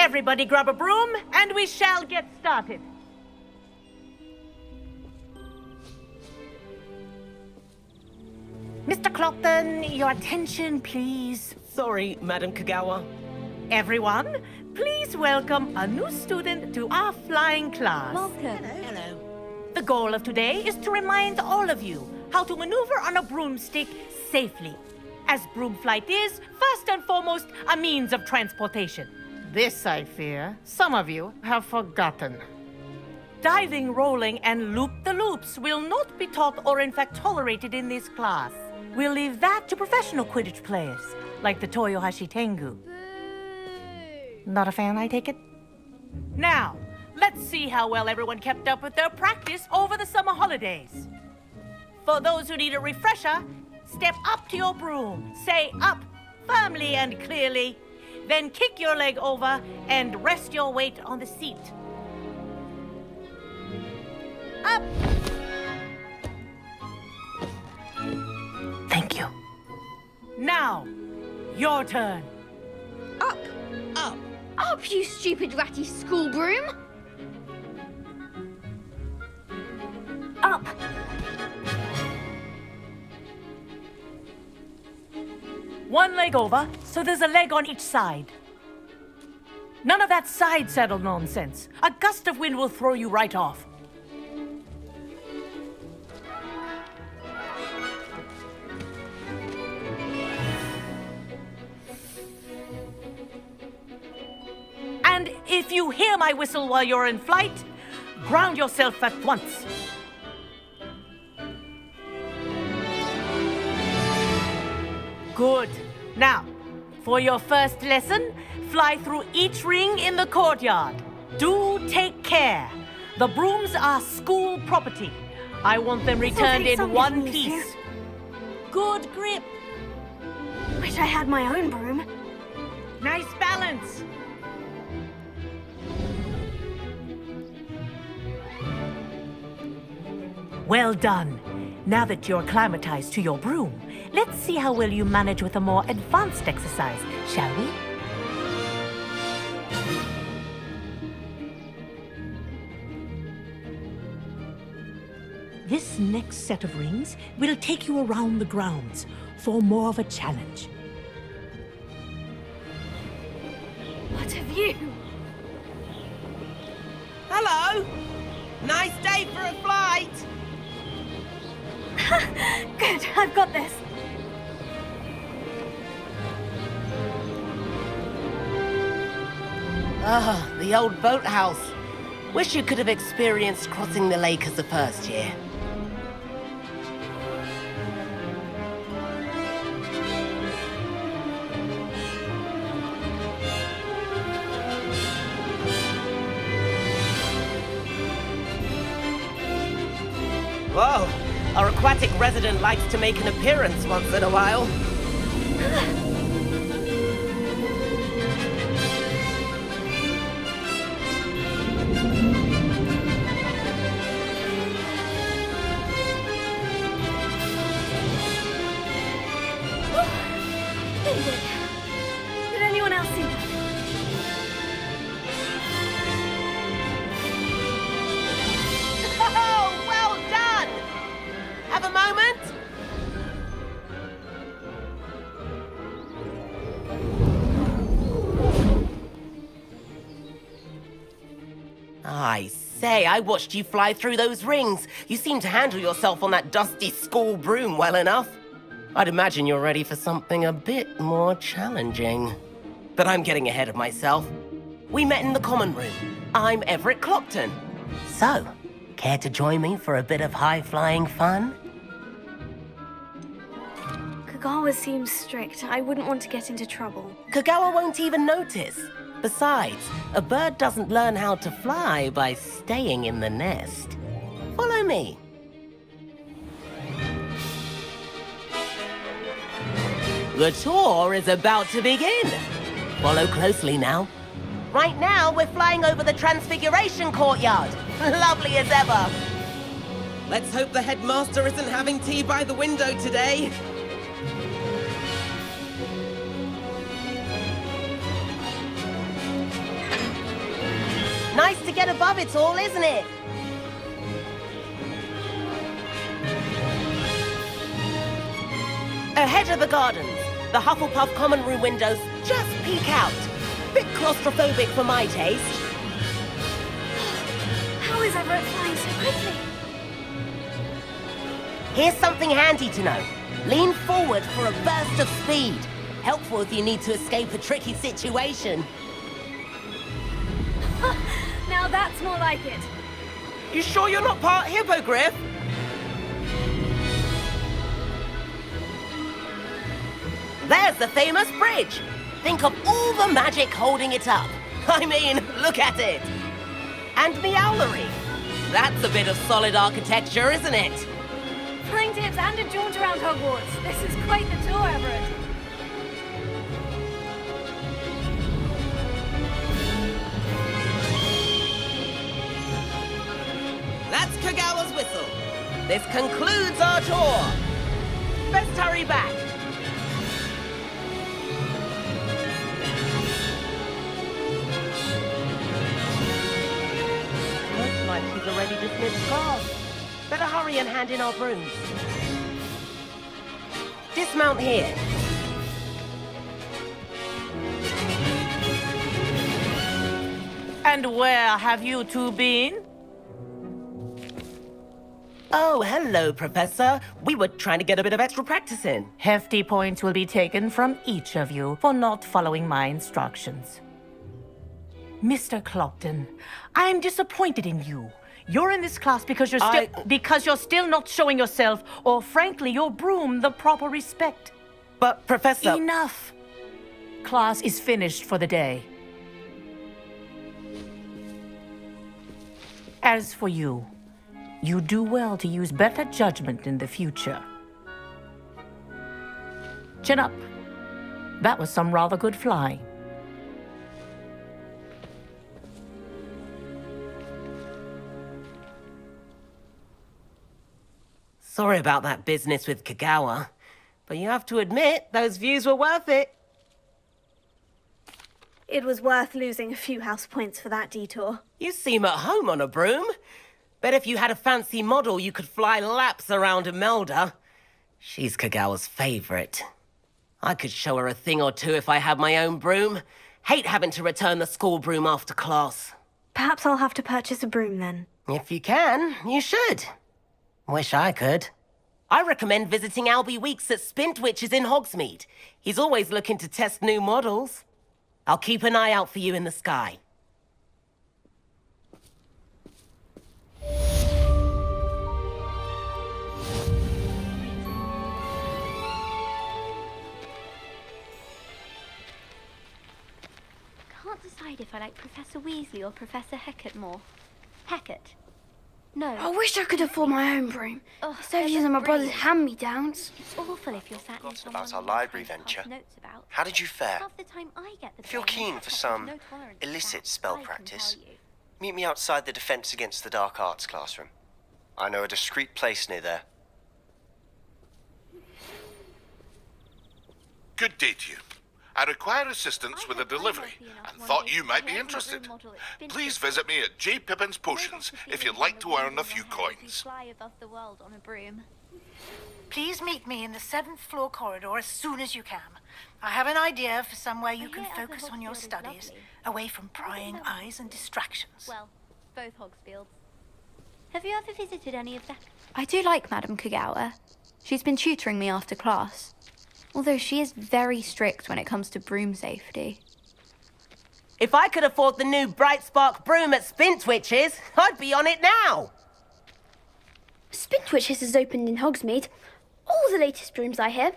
Everybody grab a broom, and we shall get started. Mr. Clopton, your attention, please. Sorry, Madam Kagawa. Everyone, please welcome a new student to our flying class. Welcome. Hello. The goal of today is to remind all of you how to maneuver on a broomstick safely, as broom flight is, first and foremost, a means of transportation. This, I fear, some of you have forgotten. Diving, rolling, and loop-the-loops will not be taught or in fact tolerated in this class. We'll leave that to professional Quidditch players, like the Toyohashi Tengu. Not a fan, I take it? Now, let's see how well everyone kept up with their practice over the summer holidays. For those who need a refresher, step up to your broom, say up firmly and clearly, then kick your leg over and rest your weight on the seat. Up! Thank you. Now, your turn. Up! Up. Up, you stupid ratty school broom! Up! One leg over, so there's a leg on each side. None of that side saddle nonsense. A gust of wind will throw you right off. And if you hear my whistle while you're in flight, ground yourself at once. Good. Now, for your first lesson, fly through each ring in the courtyard. Do take care. The brooms are school property. I want them returned in one piece. Good grip. Wish I had my own broom. Nice balance. Well done. Now that you're acclimatized to your broom, let's see how well you manage with a more advanced exercise, shall we? This next set of rings will take you around the grounds for more of a challenge. What have you? Hello. Nice day for a flight. Good, I've got this. Ah, the old boathouse. Wish you could have experienced crossing the lake as a first year. Whoa, our aquatic resident likes to make an appearance once in a while. Did anyone else see that? Oh, well done! Have a moment? I say, I watched you fly through those rings. You seem to handle yourself on that dusty school broom well enough. I'd imagine you're ready for something a bit more challenging. But I'm getting ahead of myself. We met in the common room. I'm Everett Clopton. So, care to join me for a bit of high-flying fun? Kagawa seems strict. I wouldn't want to get into trouble. Kagawa won't even notice. Besides, a bird doesn't learn how to fly by staying in the nest. Follow me. The tour is about to begin. Follow closely now. Right now, we're flying over the Transfiguration Courtyard. Lovely as ever. Let's hope the headmaster isn't having tea by the window today. get above it all, isn't it? Ahead of the gardens, the Hufflepuff common room windows just peek out. Bit claustrophobic for my taste. How is Everett flying so quickly? Here's something handy to know. Lean forward for a burst of speed. Helpful if you need to escape a tricky situation. Now that's more like it. You sure you're not part hippogriff? There's the famous bridge. Think of all the magic holding it up. I mean, look at it. And the owlery. That's a bit of solid architecture, isn't it? Flying tips and a jaunt around Hogwarts. This is quite the tour, Everett. That's Kagawa's whistle. This concludes our tour. Best hurry back. Looks like she's already dismissed class. Better hurry and hand in our brooms. Dismount here. And where have you two been? Oh, hello, Professor. We were trying to get a bit of extra practice in. Hefty points will be taken from each of you for not following my instructions. Mr. Clopton, I'm disappointed in you. You're in this class because you're still not showing yourself, or frankly, your broom the proper respect. But, Professor... Enough. Class is finished for the day. As for you, you do well to use better judgment in the future. Chin up. That was some rather good flying. Sorry about that business with Kagawa, but you have to admit, those views were worth it. It was worth losing a few house points for that detour. You seem at home on a broom. Bet if you had a fancy model, you could fly laps around Imelda. She's Kagawa's favorite. I could show her a thing or two if I had my own broom. Hate having to return the school broom after class. Perhaps I'll have to purchase a broom then. If you can, you should. Wish I could. I recommend visiting Albie Weeks at Spintwitches in Hogsmeade. He's always looking to test new models. I'll keep an eye out for you in the sky. Can't decide if I like Professor Weasley or Professor Hecat more. Hecat. No. I wish I could afford my own broom. Ugh, Instead of they're using my brother's brilliant. hand-me-downs. It's awful if you're sat in Forgotten someone about our who library can't pass venture. notes about. How did you fare? Half the time I get the If you're blame, keen Hecat for has some no tolerance for illicit that. spell I can practice, tell you. meet me outside the Defense Against the Dark Arts classroom. I know a discreet place near there. Good day to you. I require assistance with a delivery and thought you might be interested. Please visit me at J. Pippin's Potions if you'd like to earn a few coins. Fly above the world on a broom. Please meet me in the 7th floor corridor as soon as you can. I have an idea for somewhere you can hear focus Upper on your Hogsfield is studies, lovely. away from prying eyes and distractions. Well, both Hogsfields. Have you ever visited any of them? I do like Madame Kagawa. She's been tutoring me after class. Although she is very strict when it comes to broom safety. If I could afford the new Bright Spark broom at Spintwitches, I'd be on it now. Spintwitches has opened in Hogsmeade. All the latest brooms, I hear.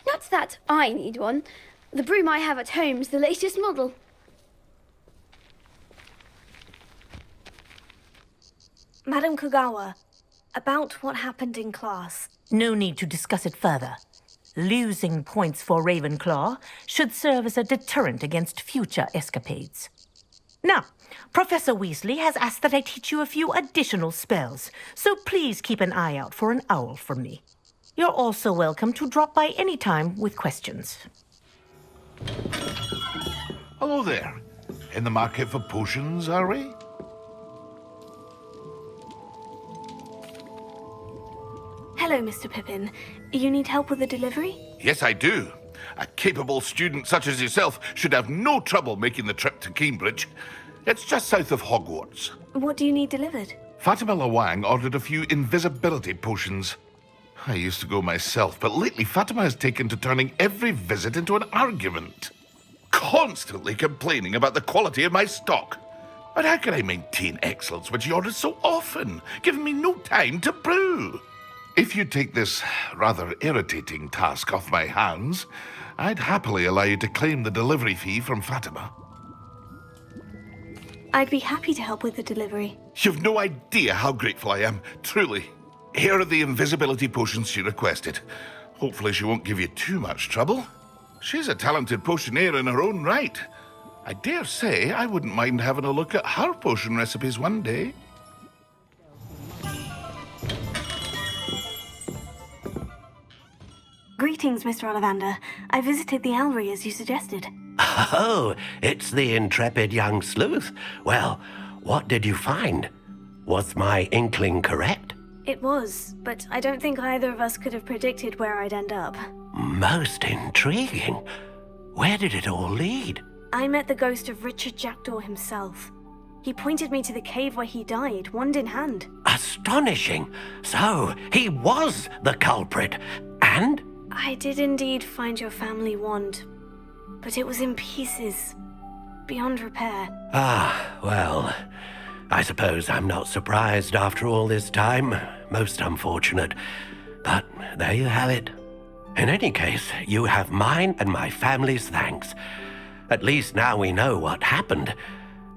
Not that I need one. The broom I have at home is the latest model. Madam Kagawa, about what happened in class. No need to discuss it further. Losing points for Ravenclaw should serve as a deterrent against future escapades. Now, Professor Weasley has asked that I teach you a few additional spells, so please keep an eye out for an owl from me. You're also welcome to drop by any time with questions. Hello there. In the market for potions, are we? Hello, Mr. Pippin. You need help with the delivery? Yes, I do. A capable student such as yourself should have no trouble making the trip to Cambridge. It's just south of Hogwarts. What do you need delivered? Fatima Lawang ordered a few invisibility potions. I used to go myself, but lately Fatima has taken to turning every visit into an argument. Constantly complaining about the quality of my stock. But how can I maintain excellence when she orders so often, giving me no time to brew? If you take this rather irritating task off my hands, I'd happily allow you to claim the delivery fee from Fatima. I'd be happy to help with the delivery. You've no idea how grateful I am, truly. Here are the invisibility potions she requested. Hopefully she won't give you too much trouble. She's a talented potioneer in her own right. I dare say I wouldn't mind having a look at her potion recipes one day. Greetings, Mr. Ollivander. I visited the Owlery as you suggested. Oh, it's the intrepid young sleuth. Well, what did you find? Was my inkling correct? It was, but I don't think either of us could have predicted where I'd end up. Most intriguing. Where did it all lead? I met the ghost of Richard Jackdaw himself. He pointed me to the cave where he died, wand in hand. Astonishing. So, he was the culprit. And? I did indeed find your family wand, but it was in pieces, beyond repair. Ah, well, I suppose I'm not surprised after all this time. Most unfortunate. But there you have it. In any case, you have mine and my family's thanks. At least now we know what happened.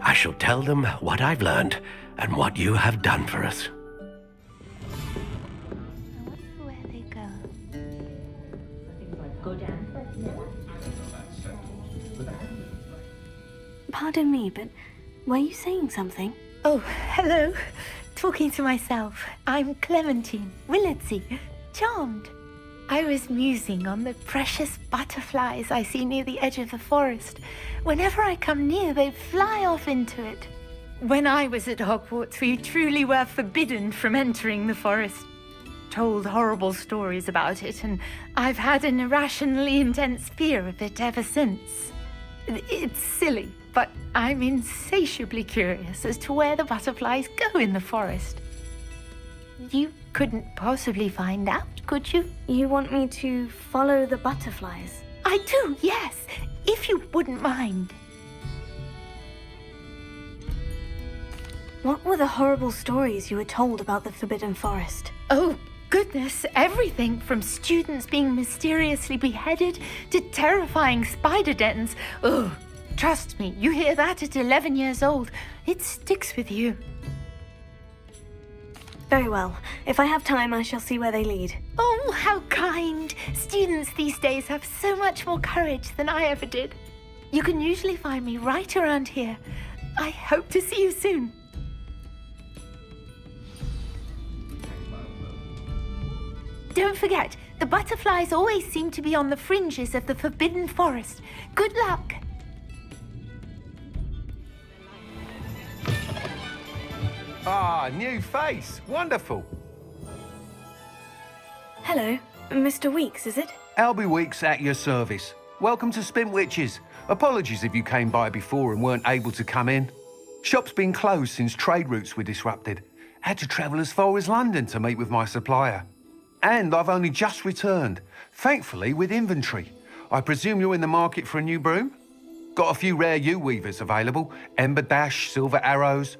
I shall tell them what I've learned and what you have done for us. I wonder where they go. Pardon me, but were you saying something? Oh, hello. Talking to myself. I'm Clementine Willardsey. Charmed. I was musing on the precious butterflies I see near the edge of the forest. Whenever I come near, they fly off into it. When I was at Hogwarts, we truly were forbidden from entering the forest. Told horrible stories about it, and I've had an irrationally intense fear of it ever since. It's silly, but I'm insatiably curious as to where the butterflies go in the forest. You couldn't possibly find out, could you? You want me to follow the butterflies? I do, yes, if you wouldn't mind. What were the horrible stories you were told about the Forbidden Forest? Oh, goodness, everything from students being mysteriously beheaded to terrifying spider dens. Oh, trust me, you hear that at 11 years old, it sticks with you. Very well. If I have time, I shall see where they lead. Oh, how kind. Students these days have so much more courage than I ever did. You can usually find me right around here. I hope to see you soon. Don't forget, the butterflies always seem to be on the fringes of the Forbidden Forest. Good luck. Ah, new face. Wonderful. Hello, Mr. Weeks, is it? Albie Weeks at your service. Welcome to Spintwitches. Apologies if you came by before and weren't able to come in. Shop's been closed since trade routes were disrupted. Had to travel as far as London to meet with my supplier. And I've only just returned, thankfully with inventory. I presume you're in the market for a new broom? Got a few rare yew-weavers available. Ember Dash, Silver Arrows.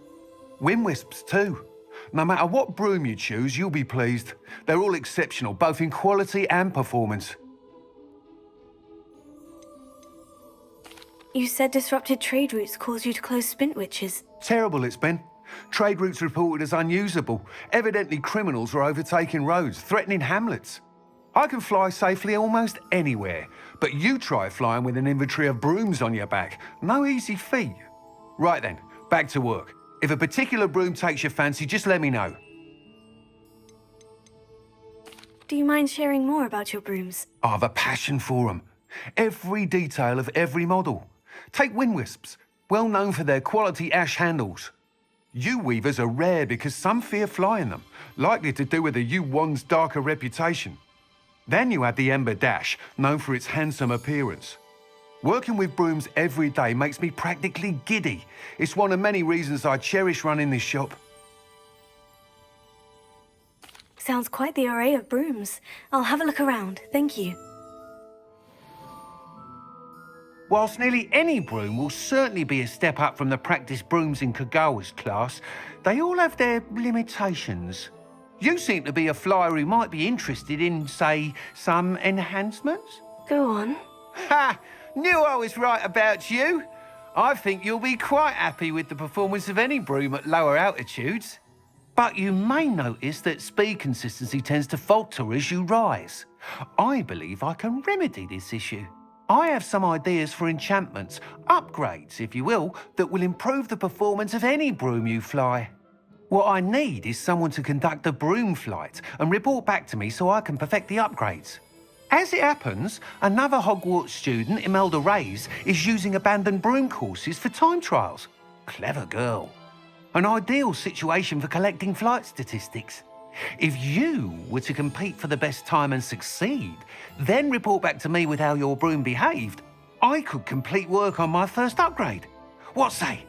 Wind-wisps too. No matter what broom you choose, you'll be pleased. They're all exceptional, both in quality and performance. You said disrupted trade routes caused you to close Spintwitches. Terrible it's been. Trade routes reported as unusable. Evidently criminals were overtaking roads, threatening hamlets. I can fly safely almost anywhere, but you try flying with an inventory of brooms on your back. No easy feat. Right then, back to work. If a particular broom takes your fancy, just let me know. Do you mind sharing more about your brooms? I have a passion for them. Every detail of every model. Take Wind-wisps, well known for their quality ash handles. Yew weavers are rare because some fear flying them, likely to do with the yew wand's darker reputation. Then you have the ember dash, known for its handsome appearance. Working with brooms every day makes me practically giddy. It's one of many reasons I cherish running this shop. Sounds quite the array of brooms. I'll have a look around, thank you. Whilst nearly any broom will certainly be a step up from the practice brooms in Kagawa's class, they all have their limitations. You seem to be a flyer who might be interested in, say, some enhancements? Go on. Ha! Knew I was right about you. I think you'll be quite happy with the performance of any broom at lower altitudes. But you may notice that speed consistency tends to falter as you rise. I believe I can remedy this issue. I have some ideas for enchantments, upgrades, if you will, that will improve the performance of any broom you fly. What I need is someone to conduct a broom flight and report back to me so I can perfect the upgrades. As it happens, another Hogwarts student, Imelda Reyes, is using abandoned broom courses for time trials. Clever girl. An ideal situation for collecting flight statistics. If you were to compete for the best time and succeed, then report back to me with how your broom behaved, I could complete work on my first upgrade. What say?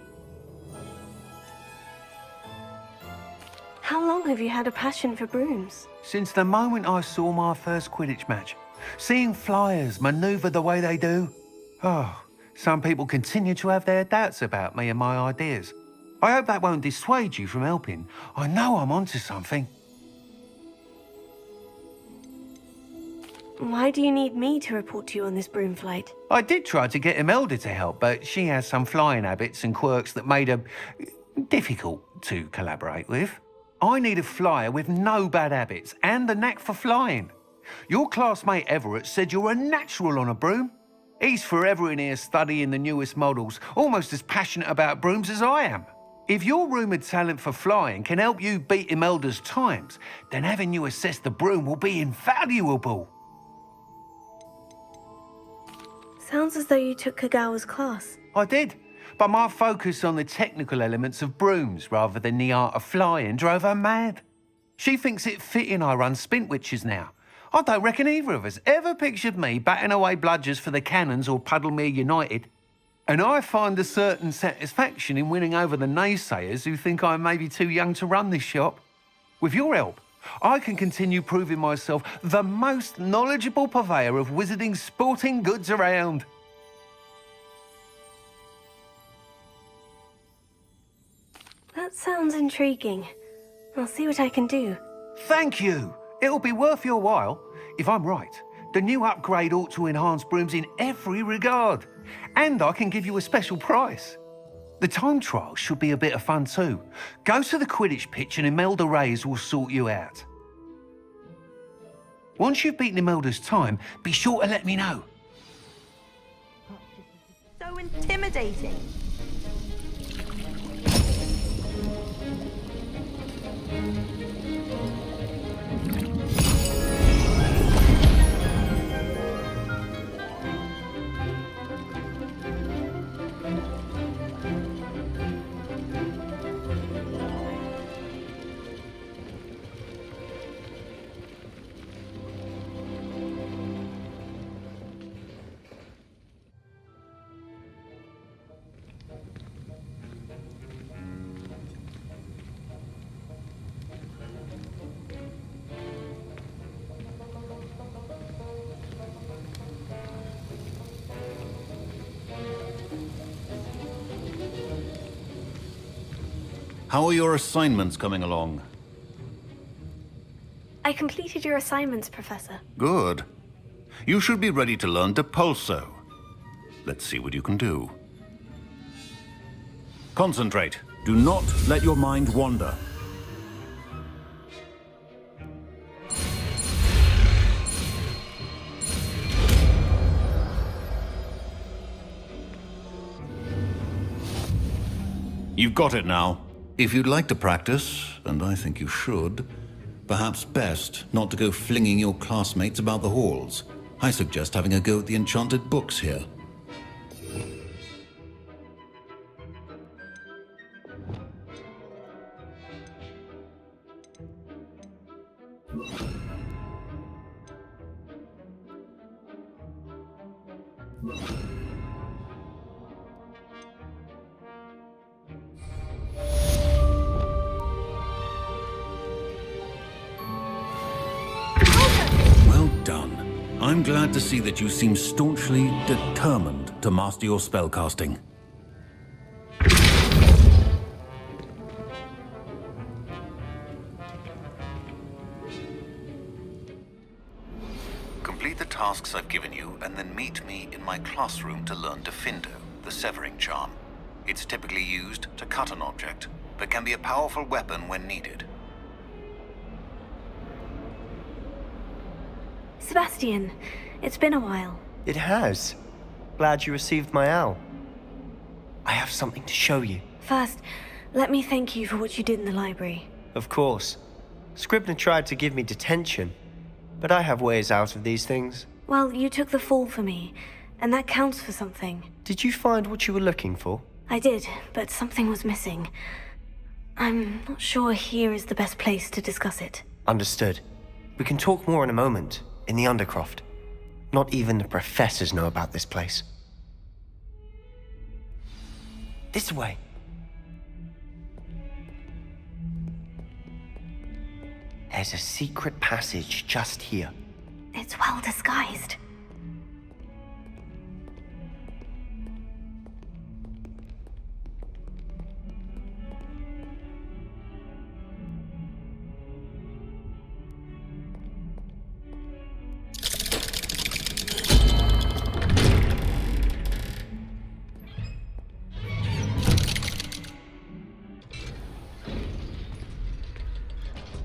How long have you had a passion for brooms? Since the moment I saw my first Quidditch match. Seeing flyers manoeuvre the way they do. Oh, some people continue to have their doubts about me and my ideas. I hope that won't dissuade you from helping. I know I'm onto something. Why do you need me to report to you on this broom flight? I did try to get Imelda to help, but she has some flying habits and quirks that made her difficult to collaborate with. I need a flyer with no bad habits and the knack for flying. Your classmate Everett said you're a natural on a broom. He's forever in here studying the newest models, almost as passionate about brooms as I am. If your rumoured talent for flying can help you beat Imelda's times, then having you assess the broom will be invaluable. Sounds as though you took Kagawa's class. I did, but my focus on the technical elements of brooms rather than the art of flying drove her mad. She thinks it fitting I run Spintwitches now. I don't reckon either of us ever pictured me batting away bludgers for the Cannons or Puddlemere United. And I find a certain satisfaction in winning over the naysayers who think I may be too young to run this shop. With your help, I can continue proving myself the most knowledgeable purveyor of wizarding sporting goods around. That sounds intriguing. I'll see what I can do. Thank you. It'll be worth your while. If I'm right, the new upgrade ought to enhance brooms in every regard. And I can give you a special price. The time trial should be a bit of fun too. Go to the Quidditch pitch and Imelda Reyes will sort you out. Once you've beaten Imelda's time, be sure to let me know. So intimidating. How are your assignments coming along? I completed your assignments, Professor. Good. You should be ready to learn Depulso. Let's see what you can do. Concentrate. Do not let your mind wander. You've got it now. If you'd like to practice, and I think you should, perhaps best not to go flinging your classmates about the halls. I suggest having a go at the enchanted books here. Well done. I'm glad to see that you seem staunchly determined to master your spellcasting. Complete the tasks I've given you, and then meet me in my classroom to learn Defindo, the severing charm. It's typically used to cut an object, but can be a powerful weapon when needed. Sebastian, it's been a while. It has. Glad you received my owl. I have something to show you. First, let me thank you for what you did in the library. Of course. Scribner tried to give me detention, but I have ways out of these things. Well, you took the fall for me, and that counts for something. Did you find what you were looking for? I did, but something was missing. I'm not sure here is the best place to discuss it. Understood. We can talk more in a moment, in the Undercroft. Not even the professors know about this place. This way. There's a secret passage just here. It's well disguised.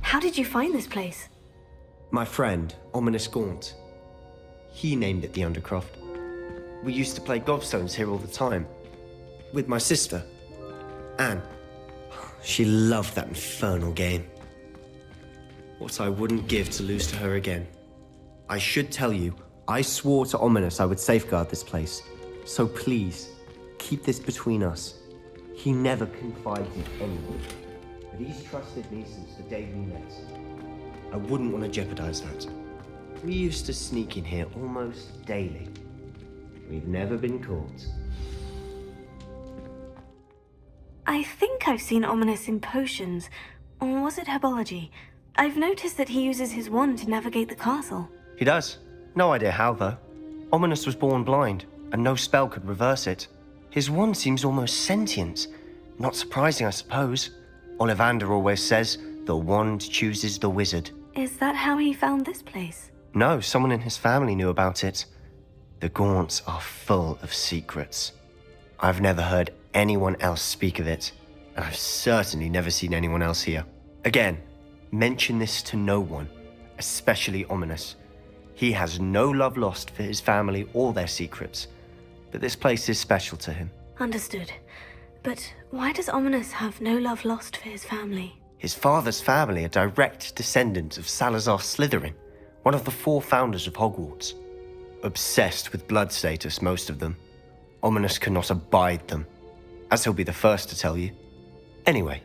How did you find this place? My friend, Ominous Gaunt. He named it the Undercroft. We used to play gobstones here all the time. With my sister, Anne. She loved that infernal game. What I wouldn't give to lose to her again. I should tell you, I swore to Ominous I would safeguard this place. So please, keep this between us. He never confided in anyone. But he's trusted me since the day we met. I wouldn't want to jeopardize that. We used to sneak in here almost daily. We've never been caught. I think I've seen Ominous in potions. Or was it herbology? I've noticed that he uses his wand to navigate the castle. He does. No idea how, though. Ominous was born blind, and no spell could reverse it. His wand seems almost sentient. Not surprising, I suppose. Ollivander always says, the wand chooses the wizard. Is that how he found this place? No, someone in his family knew about it. The Gaunts are full of secrets. I've never heard anyone else speak of it, and I've certainly never seen anyone else here. Again, mention this to no one, especially Ominous. He has no love lost for his family or their secrets, but this place is special to him. Understood. But why does Ominous have no love lost for his family? His father's family are direct descendants of Salazar Slytherin, one of the 4 founders of Hogwarts. Obsessed with blood status, most of them. Ominous cannot abide them, as he'll be the first to tell you. Anyway,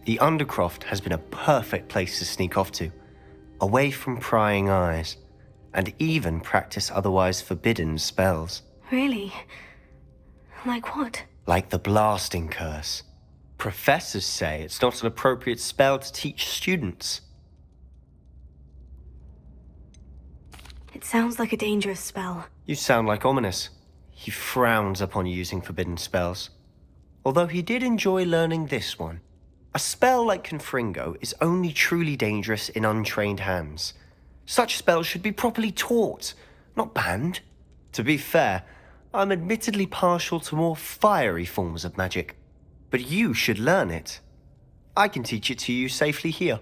the Undercroft has been a perfect place to sneak off to, away from prying eyes, and even practice otherwise forbidden spells. Really? Like what? Like the blasting curse. Professors say it's not an appropriate spell to teach students. It sounds like a dangerous spell. You sound like Ominous. He frowns upon using forbidden spells. Although he did enjoy learning this one. A spell like Confringo is only truly dangerous in untrained hands. Such spells should be properly taught, not banned. To be fair, I'm admittedly partial to more fiery forms of magic. But you should learn it. I can teach it to you safely here.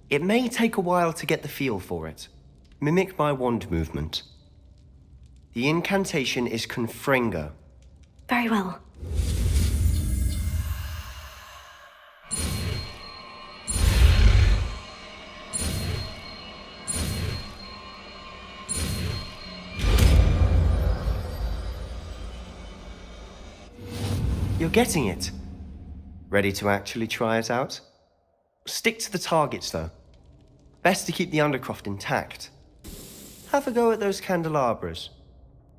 It may take a while to get the feel for it. Mimic my wand movement. The incantation is Confringo. Very well. You're getting it. Ready to actually try it out? Stick to the targets, though. Best to keep the Undercroft intact. Have a go at those candelabras.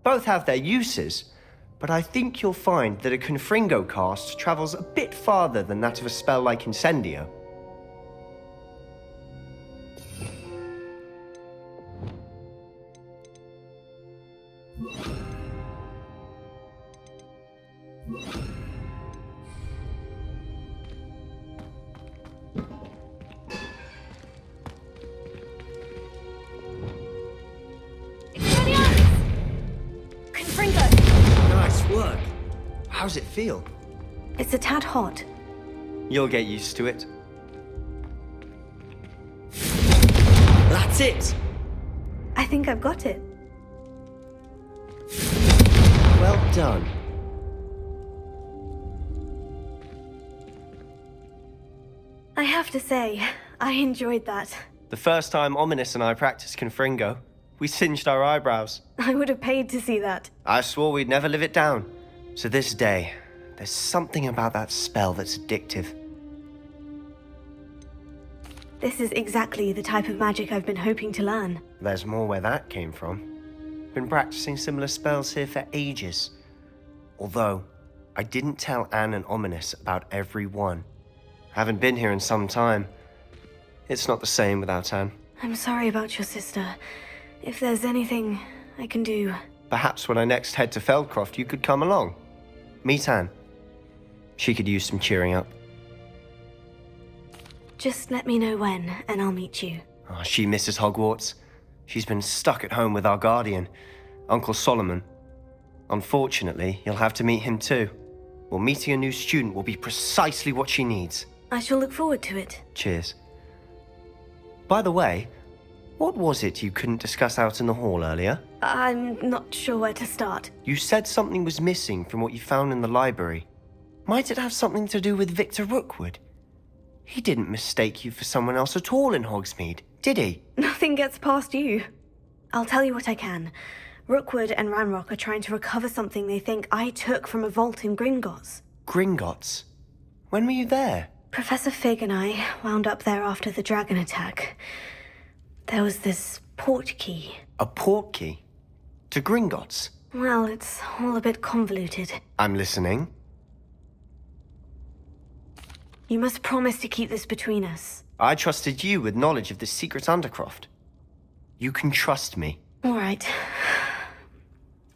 Both have their uses, but I think you'll find that a Confringo cast travels a bit farther than that of a spell like Incendio. Nice work. How's it feel? It's a tad hot. You'll get used to it. That's it! I think I've got it. Well done. I have to say, I enjoyed that. The first time Ominous and I practiced Confringo, we singed our eyebrows. I would have paid to see that. I swore we'd never live it down. To this day, there's something about that spell that's addictive. This is exactly the type of magic I've been hoping to learn. There's more where that came from. Been practicing similar spells here for ages. Although, I didn't tell Anne and Ominous about every one. Haven't been here in some time. It's not the same without Anne. I'm sorry about your sister. If there's anything I can do... Perhaps when I next head to Feldcroft, you could come along. Meet Anne. She could use some cheering up. Just let me know when, and I'll meet you. Oh, she misses Hogwarts. She's been stuck at home with our guardian, Uncle Solomon. Unfortunately, you'll have to meet him too. Well, meeting a new student will be precisely what she needs. I shall look forward to it. Cheers. By the way, what was it you couldn't discuss out in the hall earlier? I'm not sure where to start. You said something was missing from what you found in the library. Might it have something to do with Victor Rookwood? He didn't mistake you for someone else at all in Hogsmeade, did he? Nothing gets past you. I'll tell you what I can. Rookwood and Ranrock are trying to recover something they think I took from a vault in Gringotts. Gringotts? When were you there? Professor Fig and I wound up there after the dragon attack. There was this portkey. A portkey? To Gringotts? Well, it's all a bit convoluted. I'm listening. You must promise to keep this between us. I trusted you with knowledge of the secret Undercroft. You can trust me. All right.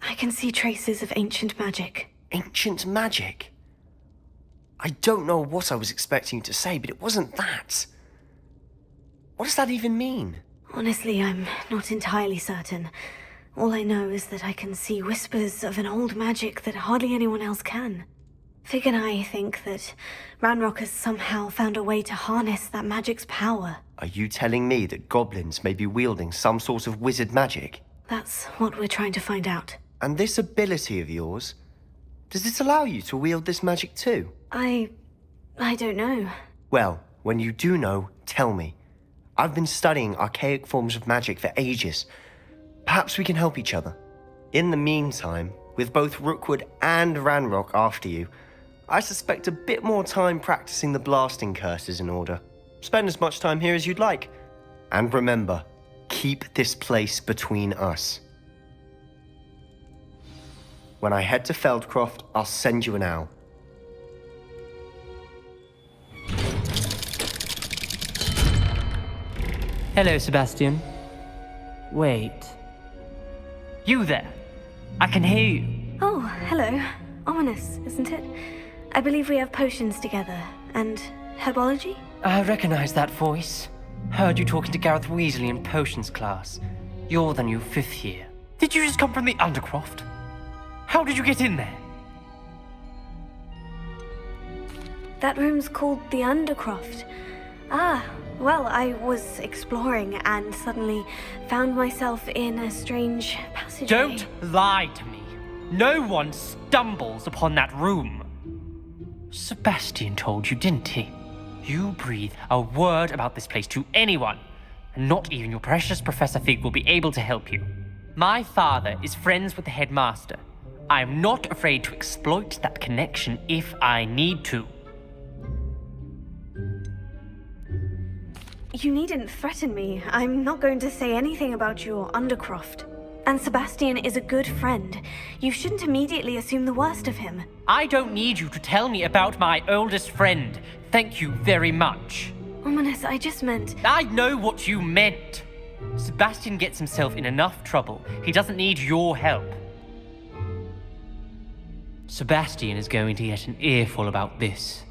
I can see traces of ancient magic. Ancient magic? I don't know what I was expecting you to say, but it wasn't that. What does that even mean? Honestly, I'm not entirely certain. All I know is that I can see whispers of an old magic that hardly anyone else can. Fig and I think that Ranrock has somehow found a way to harness that magic's power. Are you telling me that goblins may be wielding some sort of wizard magic? That's what we're trying to find out. And this ability of yours, does it allow you to wield this magic too? I don't know. Well, when you do know, tell me. I've been studying archaic forms of magic for ages. Perhaps we can help each other. In the meantime, with both Rookwood and Ranrock after you, I suspect a bit more time practicing the blasting curse is in order. Spend as much time here as you'd like. And remember, keep this place between us. When I head to Feldcroft, I'll send you an owl. Hello, Sebastian. Wait. You there? I can hear you. Oh, hello. Ominous, isn't it? I believe we have potions together. And herbology? I recognize that voice. Heard you talking to Gareth Weasley in potions class. You're the new 5th year. Did you just come from the Undercroft? How did you get in there? That room's called the Undercroft. Ah, well, I was exploring and suddenly found myself in a strange passageway. Don't lie to me. No one stumbles upon that room. Sebastian told you, didn't he? You breathe a word about this place to anyone, and not even your precious Professor Fig will be able to help you. My father is friends with the headmaster. I am not afraid to exploit that connection if I need to. You needn't threaten me. I'm not going to say anything about your Undercroft. And Sebastian is a good friend. You shouldn't immediately assume the worst of him. I don't need you to tell me about my oldest friend. Thank you very much. Ominous, I just meant... I know what you meant. Sebastian gets himself in enough trouble. He doesn't need your help. Sebastian is going to get an earful about this.